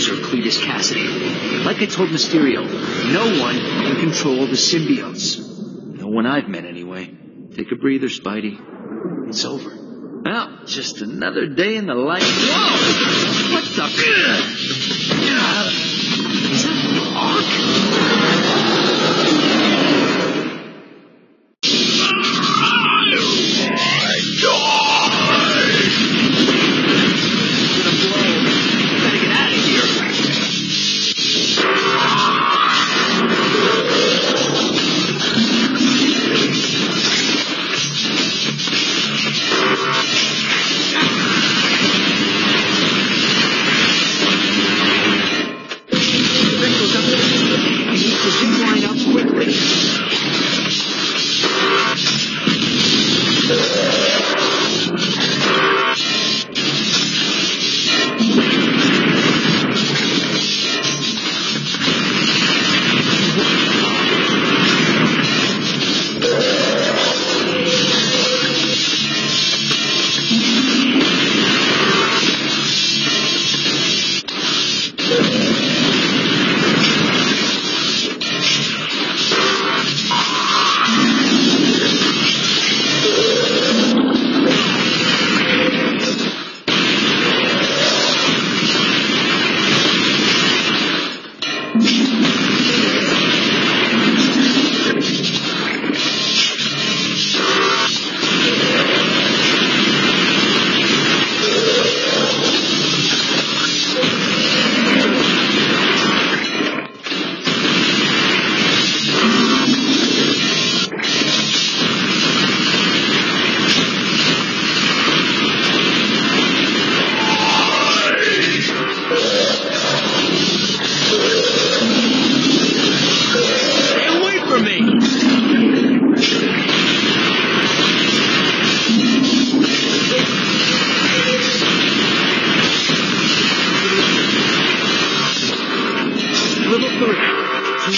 user Cletus Cassidy. Like I told Mysterio, no one can control the symbiotes. No one I've met, anyway. Take a breather, Spidey. It's over. Well, just another day in the life. Whoa! What the? Is that Hawk?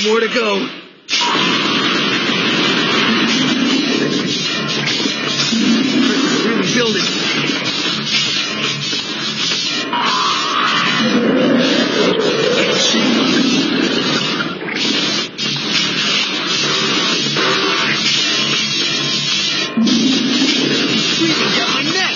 More to go. Really building. Breathing down my neck.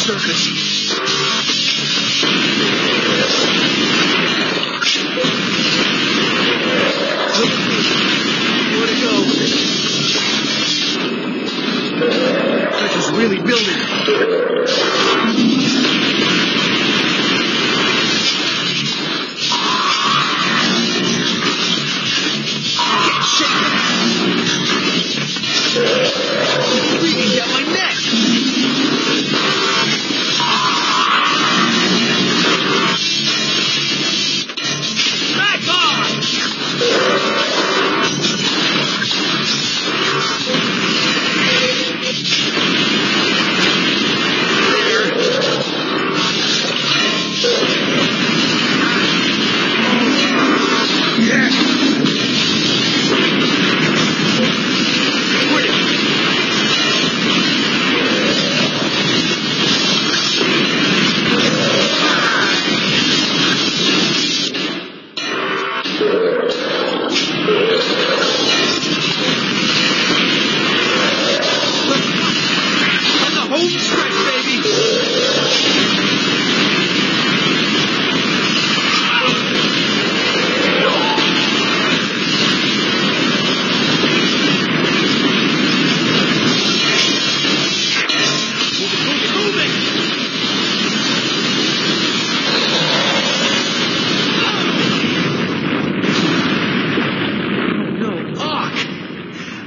surface. Where'd it go? Pressure's really building. Breathing down my neck. Back on!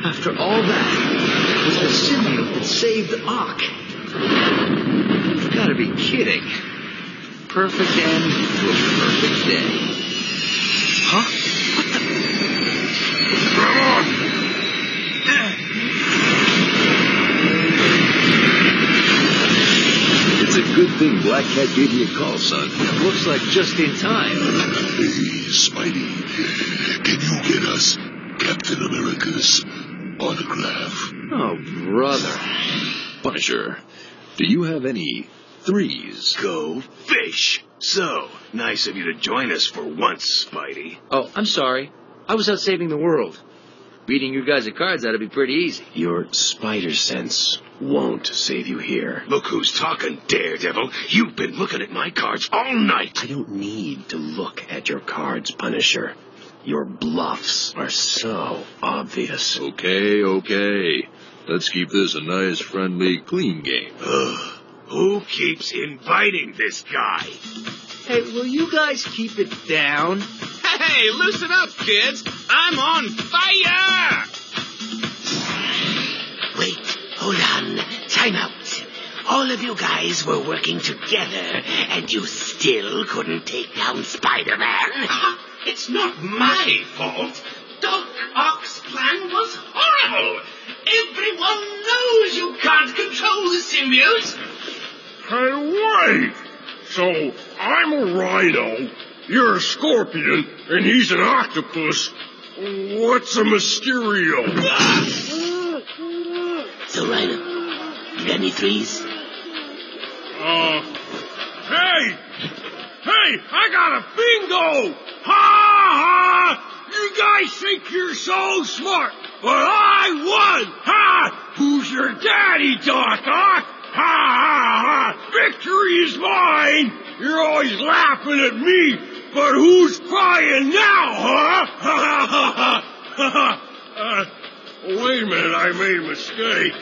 After all that, it was the symbiote that saved Ock. You've got to be kidding. Perfect end to a perfect day. Huh? It's a good thing Black Cat gave me a call, son. It looks like just in time. Hey, Spidey, can you get us Captain America's autograph? Oh, brother. Punisher, do you have any threes? Go fish. So, nice of you to join us for once, Spidey. Oh, I'm sorry. I was out saving the world. Beating you guys at cards ought to be pretty easy. Your spider sense won't save you here. Look who's talking, Daredevil. You've been looking at my cards all night. I don't need to look at your cards, Punisher. Your bluffs are so obvious. Okay. Let's keep this a nice, friendly, clean game. Who keeps inviting this guy? Hey, will you guys keep it down? Hey, loosen up, kids. I'm on fire! Wait, hold on. Time out. All of you guys were working together, and you still couldn't take down Spider-Man. It's not my fault. Doc Ock's plan was horrible. Everyone knows you can't control the symbiote. Hey, wait! So, I'm a rhino, you're a scorpion, and he's an octopus. What's a Mysterio? So, Rhino, you got any threes? Hey! I got a bingo! Ha! You guys think you're so smart, but I won! Ha! Who's your daddy, Doc Ock? Ha! Victory is mine! You're always laughing at me, but who's crying now, huh? Wait a minute, I made a mistake.